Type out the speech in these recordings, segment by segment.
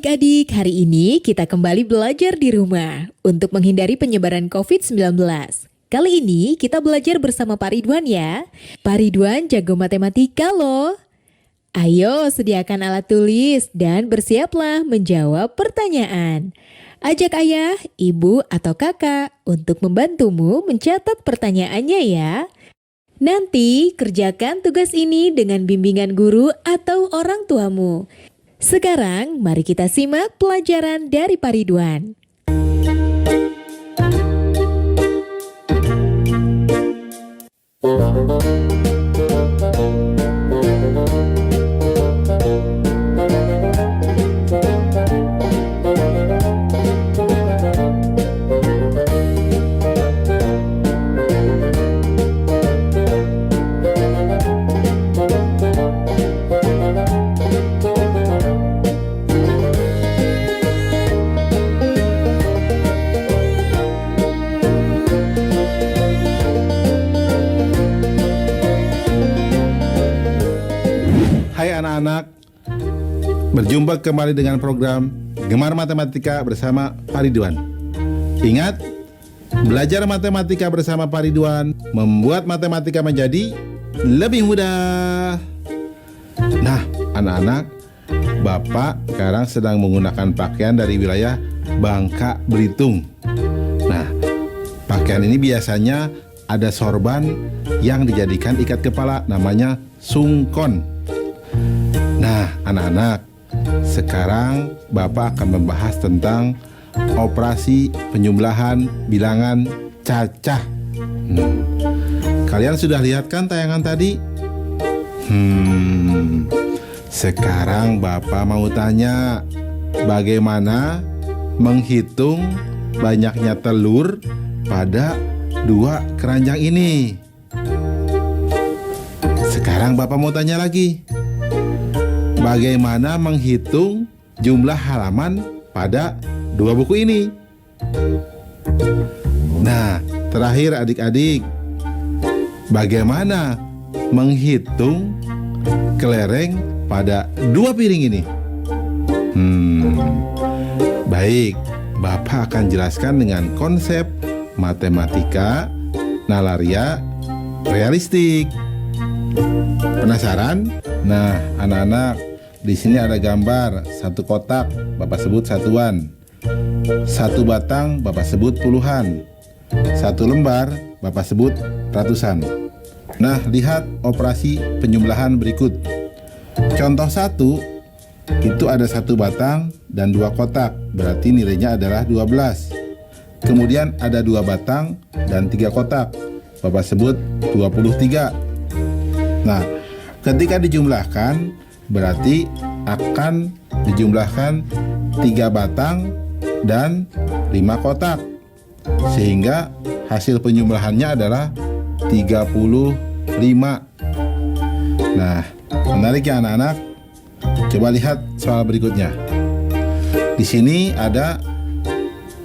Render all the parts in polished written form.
Adik-adik, hari ini kita kembali belajar di rumah untuk menghindari penyebaran COVID-19. Kali ini kita belajar bersama Pak Ridwan ya. Pak Ridwan jago matematika loh. Ayo sediakan alat tulis dan bersiaplah menjawab pertanyaan. Ajak ayah, ibu, atau kakak untuk membantumu mencatat pertanyaannya ya. Nanti kerjakan tugas ini dengan bimbingan guru atau orang tuamu. Sekarang mari kita simak pelajaran dari Pak Ridwan. Hai anak-anak, berjumpa kembali dengan program Gemar Matematika bersama Pak Ridwan. Ingat, belajar matematika bersama Pak Ridwan membuat matematika menjadi lebih mudah. Nah, anak-anak, Bapak sekarang sedang menggunakan pakaian dari wilayah Bangka Belitung. Nah, pakaian ini biasanya ada sorban yang dijadikan ikat kepala, namanya sungkon. Nah, anak-anak, sekarang Bapak akan membahas tentang operasi penjumlahan bilangan cacah. Kalian sudah lihat kan tayangan tadi? Sekarang Bapak mau tanya, bagaimana menghitung banyaknya telur pada dua keranjang ini? Sekarang Bapak mau tanya lagi, bagaimana menghitung jumlah halaman pada dua buku ini? Nah, terakhir adik-adik, bagaimana menghitung kelereng pada dua piring ini? Baik, Bapak akan jelaskan dengan konsep matematika nalaria realistik. Penasaran? Nah, anak-anak, di sini ada gambar satu kotak, Bapak sebut satuan. Satu batang, Bapak sebut puluhan. Satu lembar, Bapak sebut ratusan. Nah, lihat operasi penjumlahan berikut. Contoh 1, itu ada satu batang dan dua kotak, berarti nilainya adalah 12. Kemudian ada dua batang dan tiga kotak, Bapak sebut 23. Nah, ketika dijumlahkan, berarti akan dijumlahkan 3 batang dan 5 kotak, sehingga hasil penjumlahannya adalah 35. Nah, menarik ya anak-anak? Coba lihat soal berikutnya. Di sini ada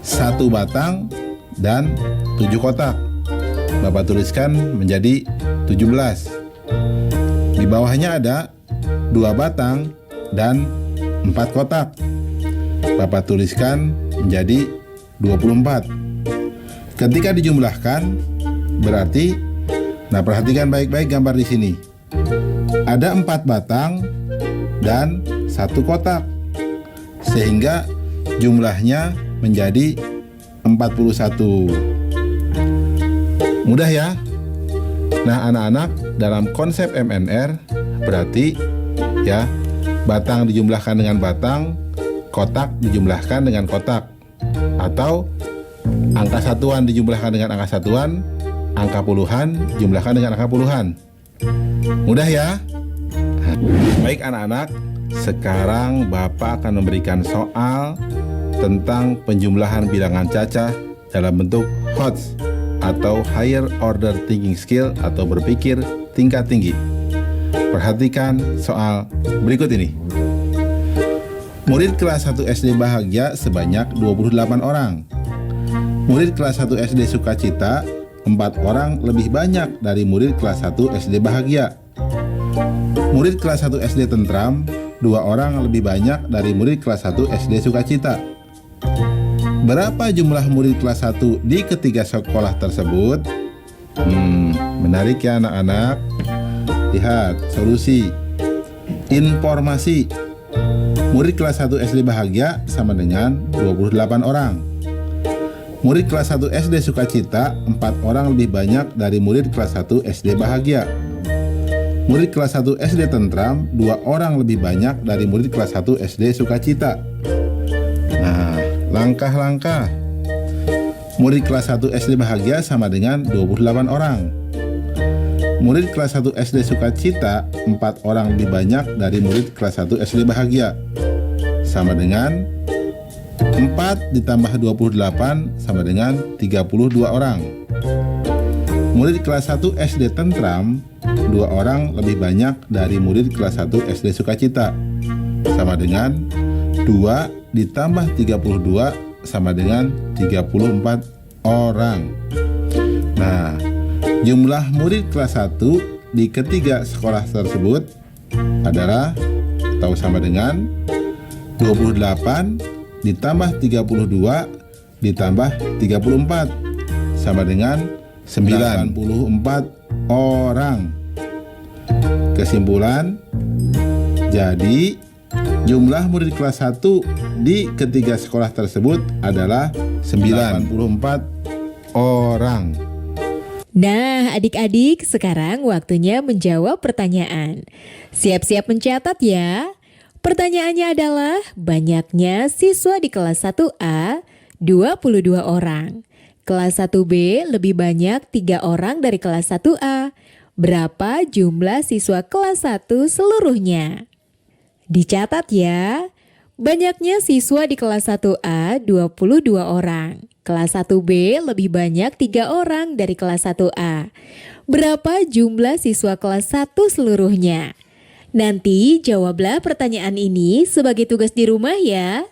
1 batang dan 7 kotak. Bapak tuliskan menjadi 17. Di bawahnya ada 2 batang dan 4 kotak. Bapak tuliskan menjadi 24. Ketika dijumlahkan, berarti, nah perhatikan baik-baik gambar di sini. Ada 4 batang dan 1 kotak, sehingga jumlahnya menjadi 41. Mudah ya? Nah, anak-anak, dalam konsep MNR berarti ya, batang dijumlahkan dengan batang, kotak dijumlahkan dengan kotak, atau angka satuan dijumlahkan dengan angka satuan, angka puluhan dijumlahkan dengan angka puluhan. Mudah ya? Baik anak-anak, sekarang Bapak akan memberikan soal tentang penjumlahan bilangan cacah dalam bentuk HOTS atau Higher Order Thinking Skill atau berpikir tingkat tinggi. Perhatikan soal berikut ini. Murid kelas 1 SD bahagia sebanyak 28 orang. Murid kelas 1 SD sukacita 4 orang lebih banyak dari murid kelas 1 SD bahagia. Murid kelas 1 SD tentram 2 orang lebih banyak dari murid kelas 1 SD Sukacita. Berapa jumlah murid kelas 1 di ketiga sekolah tersebut? Menarik ya anak-anak. Lihat solusi. Informasi. Murid kelas 1 SD Bahagia sama dengan 28 orang. Murid kelas 1 SD Sukacita 4 orang lebih banyak dari murid kelas 1 SD Bahagia. Murid kelas 1 SD Tentram 2 orang lebih banyak dari murid kelas 1 SD Sukacita. Nah, langkah-langkah. Murid kelas 1 SD Bahagia sama dengan 28 orang. Murid kelas 1 SD Sukacita 4 orang lebih banyak dari murid kelas 1 SD Bahagia. Sama dengan 4 ditambah 28 sama dengan 32 orang. Murid kelas 1 SD Tentram 2 orang lebih banyak dari murid kelas 1 SD Sukacita. Sama dengan 2 ditambah 32 sama dengan 34 orang. Nah, jumlah murid kelas 1 di ketiga sekolah tersebut adalah atau sama dengan 28 ditambah 32 ditambah 34 sama dengan 94 orang. Kesimpulan, jadi jumlah murid kelas 1 di ketiga sekolah tersebut adalah 94 orang. Nah, adik-adik, sekarang waktunya menjawab pertanyaan. Siap-siap mencatat ya. Pertanyaannya adalah, banyaknya siswa di kelas 1A 22 orang. Kelas 1B lebih banyak 3 orang dari kelas 1A. Berapa jumlah siswa kelas 1 seluruhnya? Dicatat ya. Banyaknya siswa di kelas 1A 22 orang. Kelas 1B lebih banyak 3 orang dari kelas 1A. Berapa jumlah siswa kelas 1 seluruhnya? Nanti jawablah pertanyaan ini sebagai tugas di rumah ya.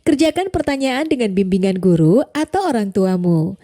Kerjakan pertanyaan dengan bimbingan guru atau orang tuamu.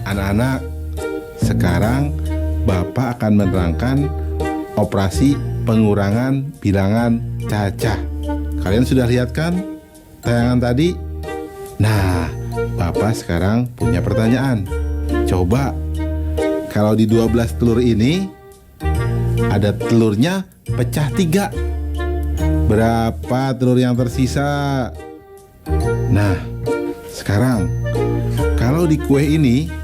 Anak-anak, sekarang Bapak akan menerangkan operasi pengurangan bilangan cacah. Kalian sudah lihat kan tayangan tadi? Nah, Bapak sekarang punya pertanyaan. Coba, kalau di 12 telur ini ada telurnya pecah 3. Berapa telur yang tersisa? Nah, sekarang kalau di kue ini,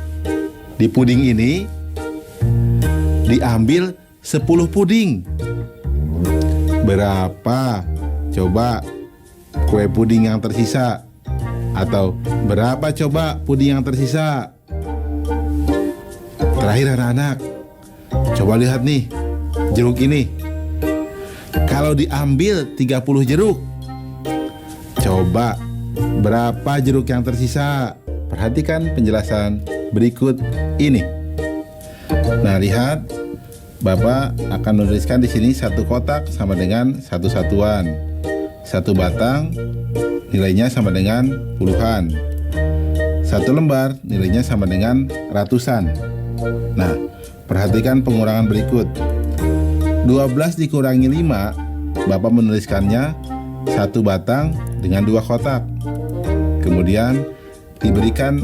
di puding ini, diambil 10 puding. Berapa coba kue puding yang tersisa? Atau berapa coba puding yang tersisa? Terakhir anak-anak, coba lihat nih jeruk ini. Kalau diambil 30 jeruk, coba berapa jeruk yang tersisa? Perhatikan penjelasan berikut ini. Nah, lihat, Bapak akan menuliskan di sini 1 kotak sama dengan 1 satuan. 1 batang nilainya sama dengan puluhan. 1 lembar nilainya sama dengan ratusan. Nah, perhatikan pengurangan berikut. 12 dikurangi 5, Bapak menuliskannya satu batang dengan 2 kotak. Kemudian diberikan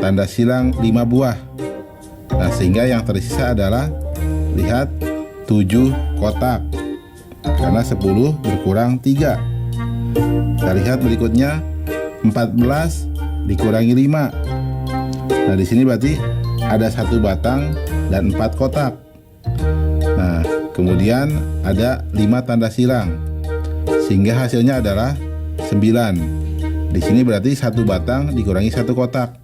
tanda silang 5 buah. Nah, sehingga yang tersisa adalah, lihat, 7 kotak. Karena 10 berkurang 3. Kita lihat berikutnya, 14 dikurangi 5. Nah, di sini berarti ada 1 batang dan 4 kotak. Nah, kemudian ada 5 tanda silang, sehingga hasilnya adalah 9. Di sini berarti 1 batang dikurangi 1 kotak,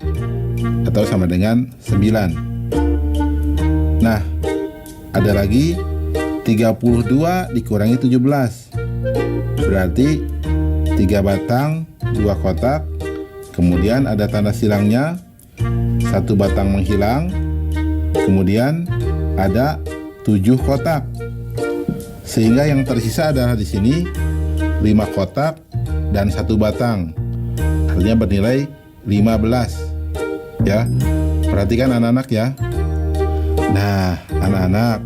atau sama dengan 9. Nah, ada lagi 32 dikurangi 17. Berarti 3 batang, 2 kotak. Kemudian ada tanda silangnya, 1 batang menghilang. Kemudian ada 7 kotak. Sehingga yang tersisa adalah di sini 5 kotak dan 1 batang. Artinya bernilai 15. Ya. Perhatikan anak-anak ya. Nah, anak-anak,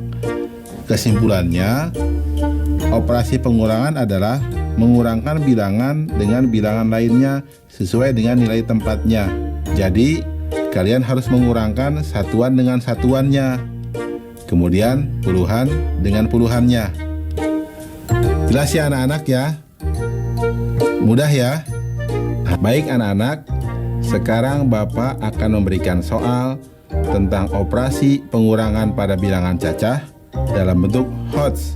kesimpulannya, operasi pengurangan adalah mengurangkan bilangan dengan bilangan lainnya sesuai dengan nilai tempatnya. Jadi, kalian harus mengurangkan satuan dengan satuannya, kemudian puluhan dengan puluhannya. Jelas ya anak-anak ya? Mudah ya? Nah, baik anak-anak, sekarang Bapak akan memberikan soal tentang operasi pengurangan pada bilangan cacah dalam bentuk HOTS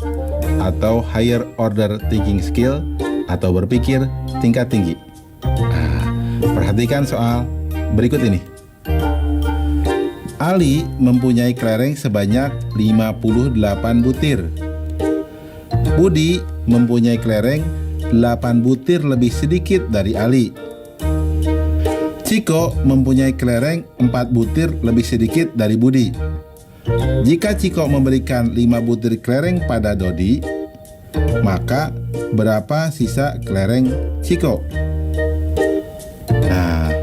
atau Higher Order Thinking Skill atau berpikir tingkat tinggi. Nah, perhatikan soal berikut ini. Ali mempunyai kelereng sebanyak 58 butir. Budi mempunyai kelereng 8 butir lebih sedikit dari Ali. Ciko mempunyai kelereng 4 butir lebih sedikit dari Budi. Jika Ciko memberikan 5 butir kelereng pada Dodi, maka berapa sisa kelereng Ciko? Nah,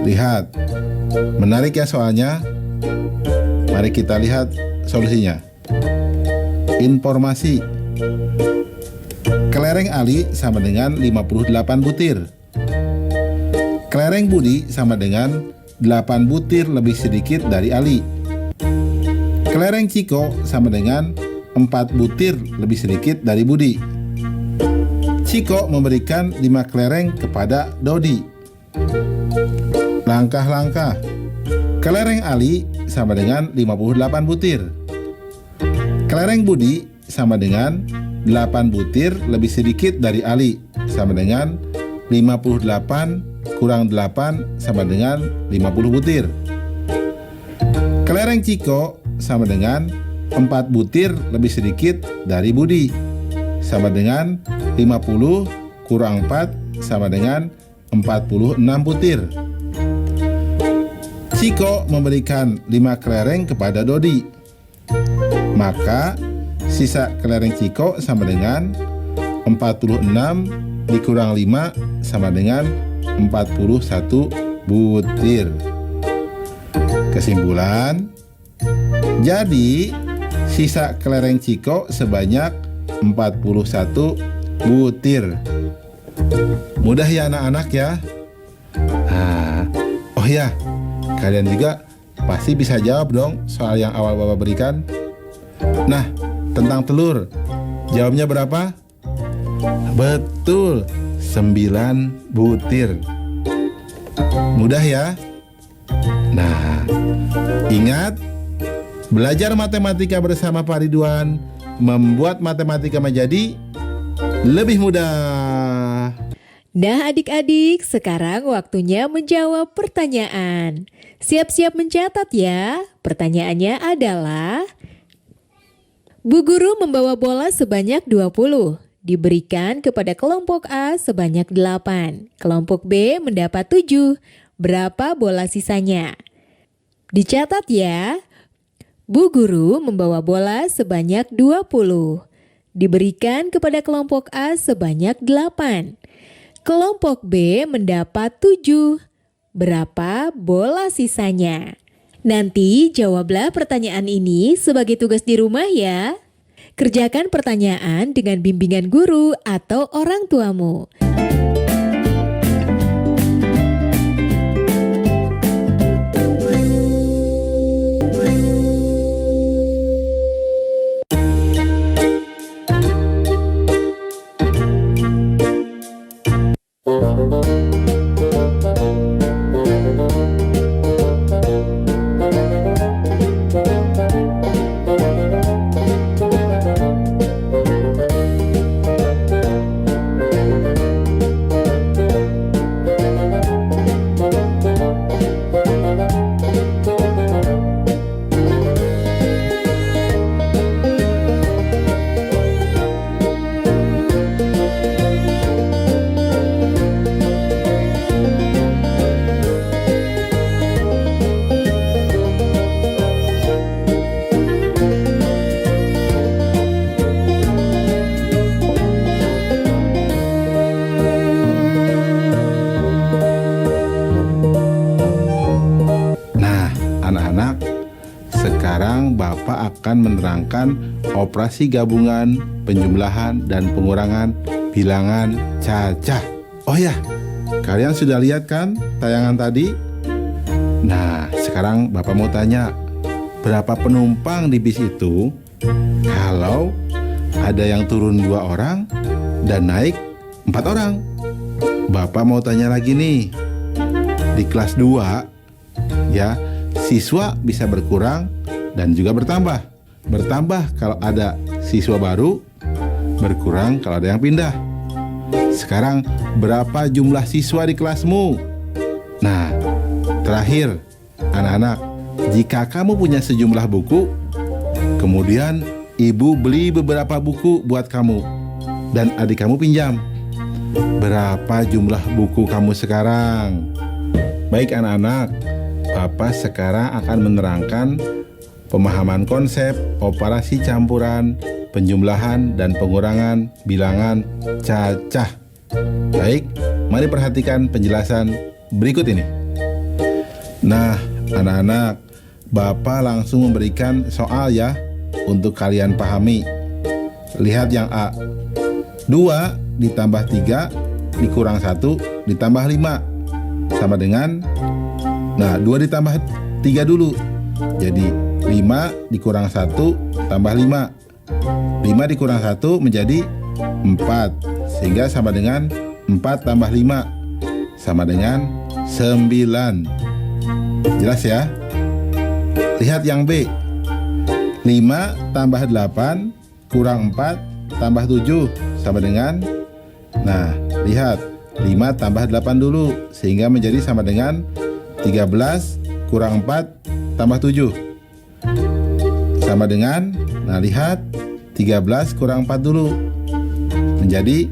lihat. Menarik ya soalnya. Mari kita lihat solusinya. Informasi. Kelereng Ali sama dengan 58 butir. Kelereng Budi sama dengan 8 butir lebih sedikit dari Ali. Kelereng Ciko sama dengan 4 butir lebih sedikit dari Budi. Ciko memberikan 5 kelereng kepada Dodi. Langkah-langkah. Kelereng Ali sama dengan 58 butir. Kelereng Budi sama dengan 8 butir lebih sedikit dari Ali, sama dengan 58 kurang 8 sama dengan 50 butir. Kelereng Ciko sama dengan 4 butir lebih sedikit dari Budi, sama dengan 50 kurang 4 sama dengan 46 butir. Ciko memberikan 5 kelereng kepada Dodi. Maka sisa kelereng Ciko sama dengan 46 dikurang 5 sama dengan 41 butir. Kesimpulan, jadi sisa kelereng Ciko sebanyak 41 butir. Mudah ya anak-anak ya? Oh ya, kalian juga pasti bisa jawab dong soal yang awal Bapak berikan. Nah, tentang telur, jawabnya berapa? Betul, 9 butir. Mudah ya? Nah, ingat, belajar matematika bersama Pak Ridwan membuat matematika menjadi lebih mudah. Nah adik-adik, sekarang waktunya menjawab pertanyaan. Siap-siap mencatat ya. Pertanyaannya adalah, Bu Guru membawa bola sebanyak 20. Diberikan kepada kelompok A sebanyak 8. Kelompok B mendapat 7. Berapa bola sisanya? Dicatat ya. Bu Guru membawa bola sebanyak 20. Diberikan kepada kelompok A sebanyak 8. Kelompok B mendapat 7. Berapa bola sisanya? Nanti jawablah pertanyaan ini sebagai tugas di rumah ya. Kerjakan pertanyaan dengan bimbingan guru atau orang tuamu. Anak-anak, sekarang Bapak akan menerangkan operasi gabungan, penjumlahan, dan pengurangan bilangan cacah. Oh ya, kalian sudah lihat kan tayangan tadi? Nah, sekarang Bapak mau tanya, berapa penumpang di bis itu? Kalau ada yang turun 2 orang dan naik 4 orang. Bapak mau tanya lagi nih, di kelas 2, ya, siswa bisa berkurang dan juga bertambah. Bertambah kalau ada siswa baru, berkurang kalau ada yang pindah. Sekarang berapa jumlah siswa di kelasmu? Nah, terakhir, anak-anak, jika kamu punya sejumlah buku, kemudian ibu beli beberapa buku buat kamu dan adik kamu pinjam, berapa jumlah buku kamu sekarang? Baik anak-anak, Bapak sekarang akan menerangkan pemahaman konsep operasi campuran, penjumlahan, dan pengurangan bilangan cacah. Baik, mari perhatikan penjelasan berikut ini. Nah, anak-anak, Bapak langsung memberikan soal ya untuk kalian pahami. Lihat yang A. 2 ditambah 3 dikurang 1 ditambah 5 sama dengan, nah 2 ditambah 3 dulu, jadi 5 dikurang 1 tambah 5. 5 dikurang 1 menjadi 4, sehingga sama dengan 4 tambah 5 sama dengan 9. Jelas ya? Lihat yang B. 5 tambah 8 kurang 4 tambah 7 sama dengan, nah lihat, 5 tambah 8 dulu, sehingga menjadi sama dengan 13 kurang 4 tambah 7 sama dengan, nah lihat, 13 kurang 4 dulu menjadi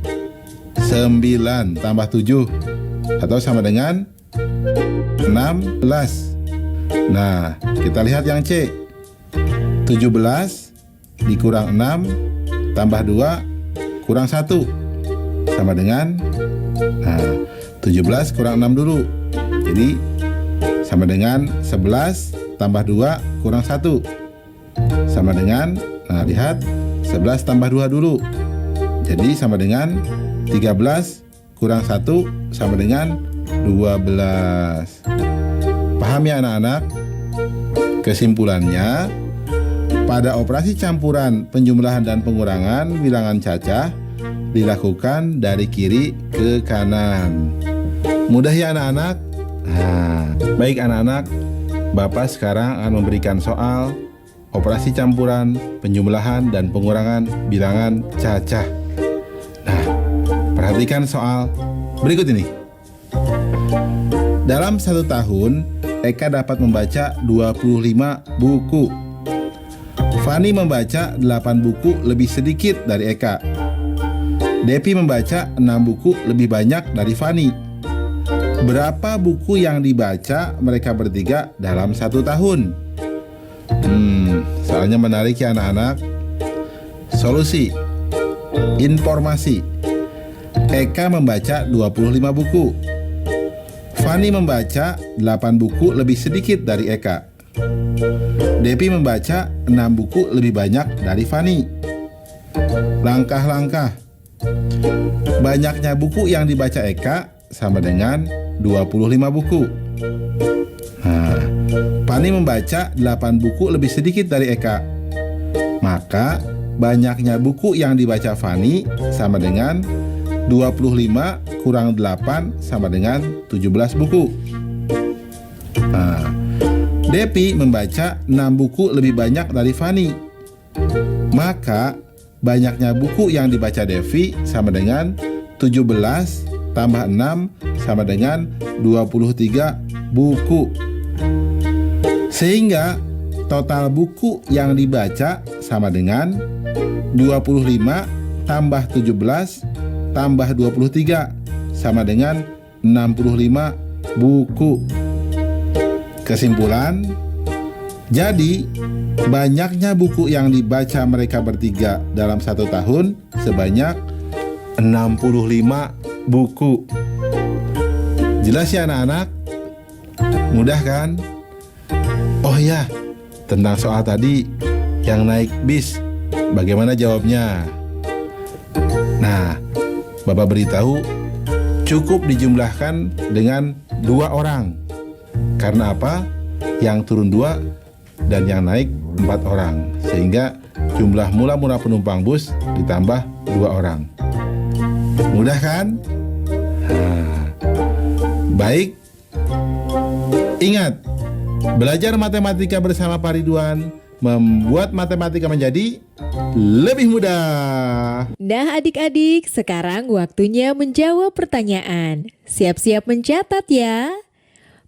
9 tambah 7 atau sama dengan 16. Nah, kita lihat yang C. 17 dikurang 6 tambah 2 kurang 1 sama dengan, nah 17 kurang 6 dulu, jadi sama dengan 11 tambah 2 kurang 1 sama dengan, nah lihat, 11 tambah 2 dulu, jadi sama dengan 13 kurang 1 sama dengan 12. Paham ya anak-anak? Kesimpulannya, pada operasi campuran, penjumlahan, dan pengurangan bilangan cacah dilakukan dari kiri ke kanan. Mudah ya anak-anak? Nah, baik anak-anak, Bapak sekarang akan memberikan soal operasi campuran, penjumlahan, dan pengurangan bilangan cacah. Nah, perhatikan soal berikut ini. Dalam 1 tahun, Eka dapat membaca 25 buku. Fani membaca 8 buku lebih sedikit dari Eka. Depi membaca 6 buku lebih banyak dari Fani. Berapa buku yang dibaca mereka bertiga dalam 1 tahun? Soalnya menarik ya anak-anak. Solusi. Informasi. Eka membaca 25 buku. Fani membaca 8 buku lebih sedikit dari Eka. Depi membaca 6 buku lebih banyak dari Fani. Langkah-langkah. Banyaknya buku yang dibaca Eka sama dengan 25 buku. Nah, Fani membaca 8 buku lebih sedikit dari Eka. Maka banyaknya buku yang dibaca Fani sama dengan 25 kurang 8 sama dengan 17 buku. Nah, Depi membaca 6 buku lebih banyak dari Fani. Maka banyaknya buku yang dibaca Devi sama dengan 17 tambah 6 sama dengan 23 buku. Sehingga total buku yang dibaca sama dengan 25 tambah 17 tambah 23 sama dengan 65 buku. Kesimpulan, jadi banyaknya buku yang dibaca mereka bertiga dalam 1 tahun sebanyak 65 buku. Jelas ya anak-anak? Mudah kan? Oh ya, tentang soal tadi yang naik bis, bagaimana jawabnya? Nah, Bapak beritahu cukup dijumlahkan dengan 2 orang. Karena apa? Yang turun 2 dan yang naik 4 orang. Sehingga jumlah mula-mula penumpang bus ditambah 2 orang. Mudah kan? Nah, baik. Ingat, belajar matematika bersama Pak Ridwan membuat matematika menjadi lebih mudah. Nah adik-adik, sekarang waktunya menjawab pertanyaan. Siap-siap mencatat ya.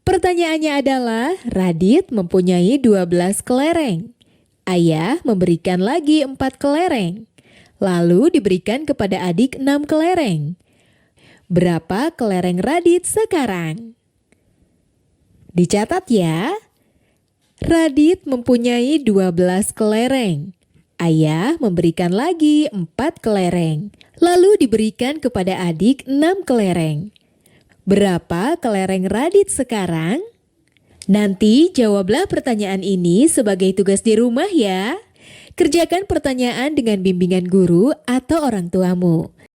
Pertanyaannya adalah, Radit mempunyai 12 kelereng. Ayah memberikan lagi 4 kelereng. Lalu diberikan kepada adik 6 kelereng. Berapa kelereng Radit sekarang? Dicatat ya. Radit mempunyai 12 kelereng. Ayah memberikan lagi 4 kelereng. Lalu diberikan kepada adik 6 kelereng. Berapa kelereng Radit sekarang? Nanti jawablah pertanyaan ini sebagai tugas di rumah ya. Kerjakan pertanyaan dengan bimbingan guru atau orang tuamu.